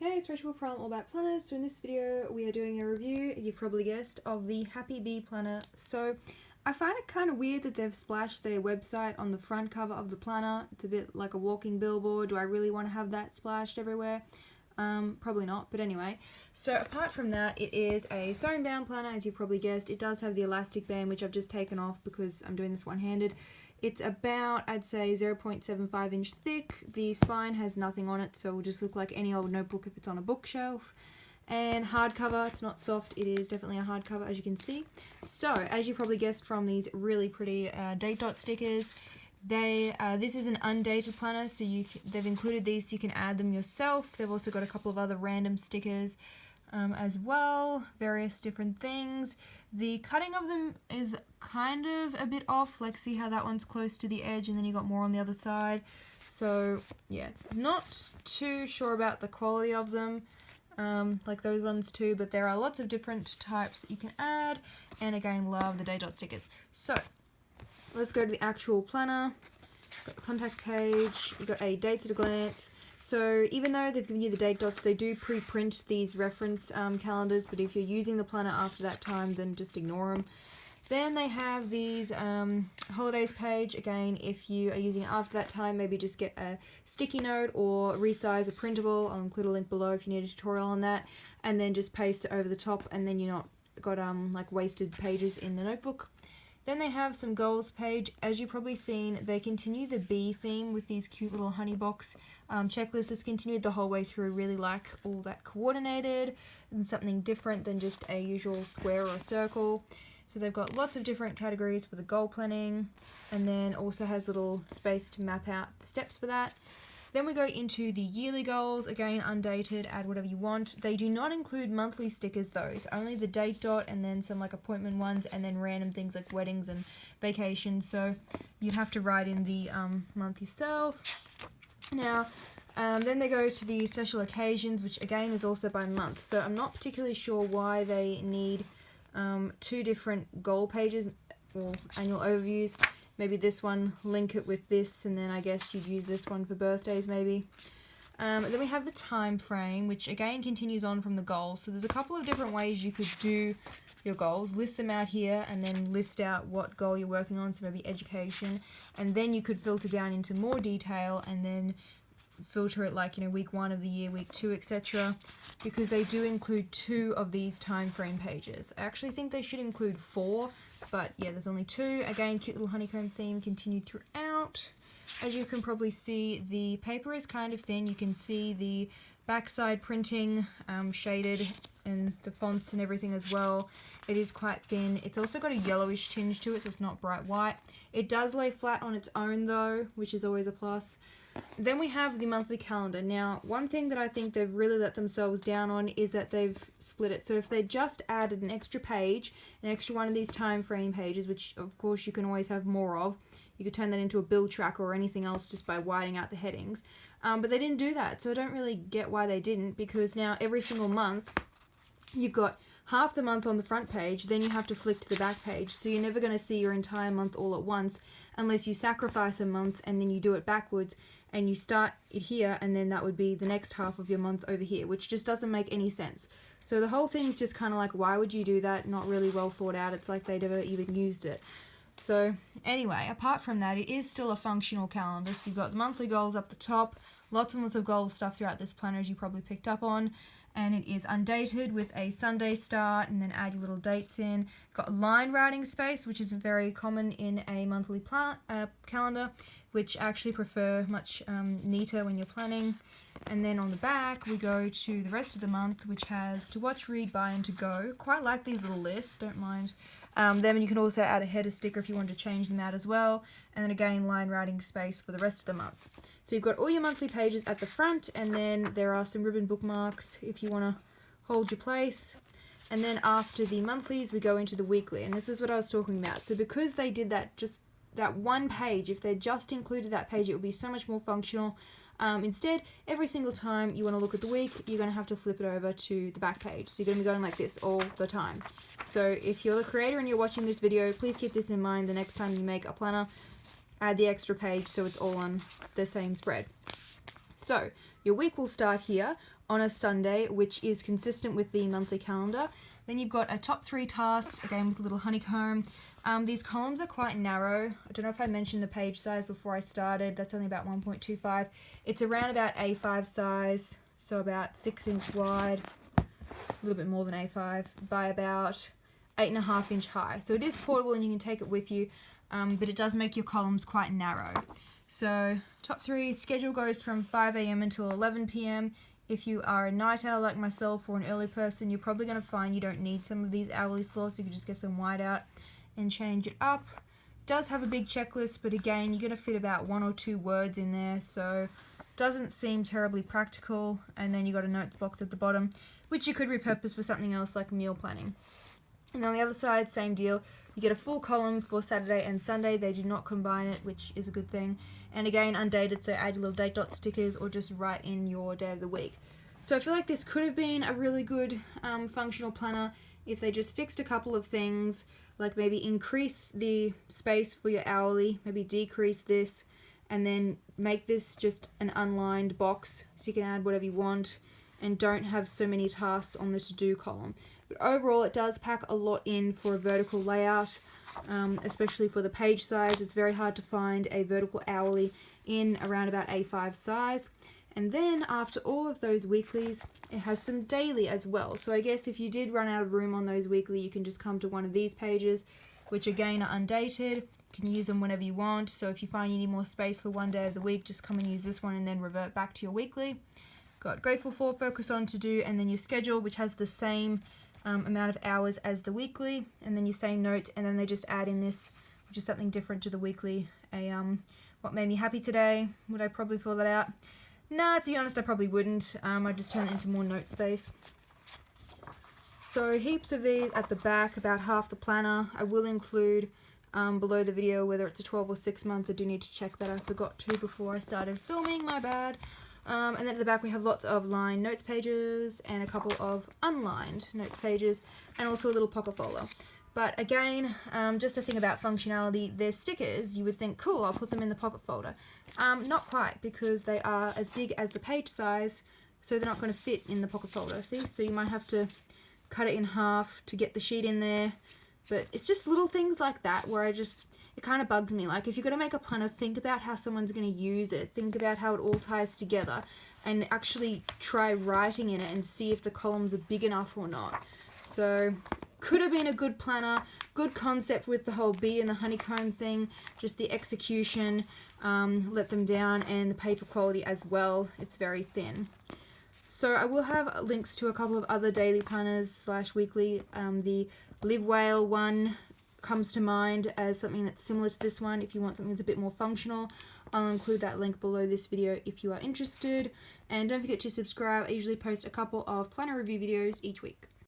Hey, it's Rachel from All About Planners. So in this video we are doing a review, you've probably guessed, of the Happy Bee planner. So I find it kind of weird that they've splashed their website on the front cover of the planner. It's a bit like a walking billboard. Do I really want to have that splashed everywhere? Probably not, but anyway. So apart from that, it is a sewn bound planner, as you probably guessed. It does have the elastic band, which I've just taken off because I'm doing this one-handed. It's about, I'd say, 0.75 inch thick. The spine has nothing on it, so it will just look like any old notebook if it's on a bookshelf. And hardcover, it's not soft, it is definitely a hardcover, as you can see. So, as you probably guessed from these really pretty date dot stickers, this is an undated planner, so they've included these so you can add them yourself. They've also got a couple of other random stickers as well, various different things. The cutting of them is kind of a bit off, like see how that one's close to the edge and then you got more on the other side. So yeah, not too sure about the quality of them, like those ones too, but there are lots of different types that you can add, and again, love the date dot stickers. So let's go to the actual planner. Got the contact page, you've got a dates at a glance. So even though they've given you the date dots, they do pre-print these reference calendars, but if you're using the planner after that time, then just ignore them. Then they have these holidays page. Again, if you are using it after that time, maybe just get a sticky note or resize a printable. I'll include a link below if you need a tutorial on that, and then just paste it over the top, and then you're not got like wasted pages in the notebook. Then they have some goals page. As you've probably seen, they continue the bee theme with these cute little honey box checklists. It's continued the whole way through. Really like all that coordinated and something different than just a usual square or a circle. So they've got lots of different categories for the goal planning, and then also has little space to map out the steps for that. Then we go into the yearly goals, again undated, add whatever you want. They do not include monthly stickers though, it's only the date dot and then some like appointment ones and then random things like weddings and vacations, so you have to write in the month yourself. Now, then they go to the special occasions, which again is also by month, so I'm not particularly sure why they need two different goal pages or annual overviews. Maybe this one, link it with this, and then I guess you'd use this one for birthdays maybe. Then we have the time frame, which again continues on from the goals. So there's a couple of different ways you could do your goals. List them out here and then list out what goal you're working on, so maybe education. And then you could filter down into more detail and then filter it like, you know, week 1 of the year, week 2, etc. Because they do include 2 of these time frame pages. I actually think they should include 4. But yeah, there's only 2. Again, cute little honeycomb theme continued throughout. As you can probably see, the paper is kind of thin. You can see the backside printing shaded, and the fonts and everything as well. It is quite thin. It's also got a yellowish tinge to it, so it's not bright white. It does lay flat on its own though, which is always a plus. Then we have the monthly calendar. Now, one thing that I think they've really let themselves down on is that they've split it. So if they just added an extra page, an extra one of these time frame pages, which of course you can always have more of, you could turn that into a bill tracker or anything else just by widening out the headings. But they didn't do that, so I don't really get why they didn't, because now every single month you've got half the month on the front page, then you have to flick to the back page, so you're never going to see your entire month all at once unless you sacrifice a month and then you do it backwards and you start it here, and then that would be the next half of your month over here, which just doesn't make any sense. So the whole thing's just kind of like, why would you do that? Not really well thought out. It's like they never even used it. So anyway, apart from that, it is still a functional calendar. So you've got the monthly goals up the top, lots and lots of goal stuff throughout this planner, as you probably picked up on. And it is undated with a Sunday start, and then add your little dates in. Got line writing space, which is very common in a monthly calendar, which I actually prefer much neater when you're planning. And then on the back we go to the rest of the month, which has to watch, read, buy, and to go. Quite like these little lists, don't mind. Then you can also add a header sticker if you want to change them out as well. And then again, line writing space for the rest of the month. So you've got all your monthly pages at the front, and then there are some ribbon bookmarks if you want to hold your place. And then after the monthlies, we go into the weekly, and this is what I was talking about. So because they did that, just that one page, if they just included that page, it would be so much more functional. Instead, every single time you want to look at the week, you're going to have to flip it over to the back page. So you're going to be going like this all the time. So if you're the creator and you're watching this video, please keep this in mind the next time you make a planner. Add the extra page so it's all on the same spread. So your week will start here on a Sunday, which is consistent with the monthly calendar. Then you've got a top 3 tasks, again with a little honeycomb. These columns are quite narrow. I don't know if I mentioned the page size before I started. That's only about 1.25. It's around about A5 size, so about 6 inch wide, a little bit more than A5, by about 8.5 inch high. So it is portable and you can take it with you, but it does make your columns quite narrow. So top 3, schedule goes from 5 AM until 11 PM. If you are a night owl like myself or an early person, you're probably going to find you don't need some of these hourly slots. You can just get some white out and change it up. It does have a big checklist, but again, you're going to fit about 1 or 2 words in there, so doesn't seem terribly practical. And then you got a notes box at the bottom, which you could repurpose for something else like meal planning. And on the other side, same deal. You get a full column for Saturday and Sunday. They do not combine it, which is a good thing. And again, undated, so add your little date dot stickers or just write in your day of the week. So I feel like this could have been a really good functional planner if they just fixed a couple of things, like maybe increase the space for your hourly, maybe decrease this, and then make this just an unlined box so you can add whatever you want, and don't have so many tasks on the to-do column. But overall, it does pack a lot in for a vertical layout, especially for the page size. It's very hard to find a vertical hourly in around about A5 size. And then after all of those weeklies, it has some daily as well. So I guess if you did run out of room on those weekly, you can just come to one of these pages, which again are undated. You can use them whenever you want. So if you find you need more space for one day of the week, just come and use this one and then revert back to your weekly. Got grateful for, focus on, to do, and then your schedule, which has the same amount of hours as the weekly, and then your same notes, and then they just add in this, which is something different to the weekly. What made me happy today? Would I probably fill that out? Nah, to be honest, I probably wouldn't. I'd just turn it into more note space. So heaps of these at the back, about half the planner. I will include below the video whether it's a 12 or 6 month. I do need to check that. I forgot to before I started filming, my bad. And then at the back we have lots of lined notes pages and a couple of unlined notes pages, and also a little pocket folder. But again, just a thing about functionality, there's stickers. You would think, cool, I'll put them in the pocket folder. Not quite, because they are as big as the page size, so they're not going to fit in the pocket folder, see? So you might have to cut it in half to get the sheet in there. But it's just little things like that where it kind of bugs me. Like, if you're going to make a planner, think about how someone's going to use it. Think about how it all ties together, and actually try writing in it and see if the columns are big enough or not. So could have been a good planner, good concept with the whole bee and the honeycomb thing, just the execution let them down, and the paper quality as well. It's very thin. So I will have links to a couple of other daily planners / weekly. The Live Whale one comes to mind as something that's similar to this one. If you want something that's a bit more functional, I'll include that link below this video if you are interested. And don't forget to subscribe. I usually post a couple of planner review videos each week.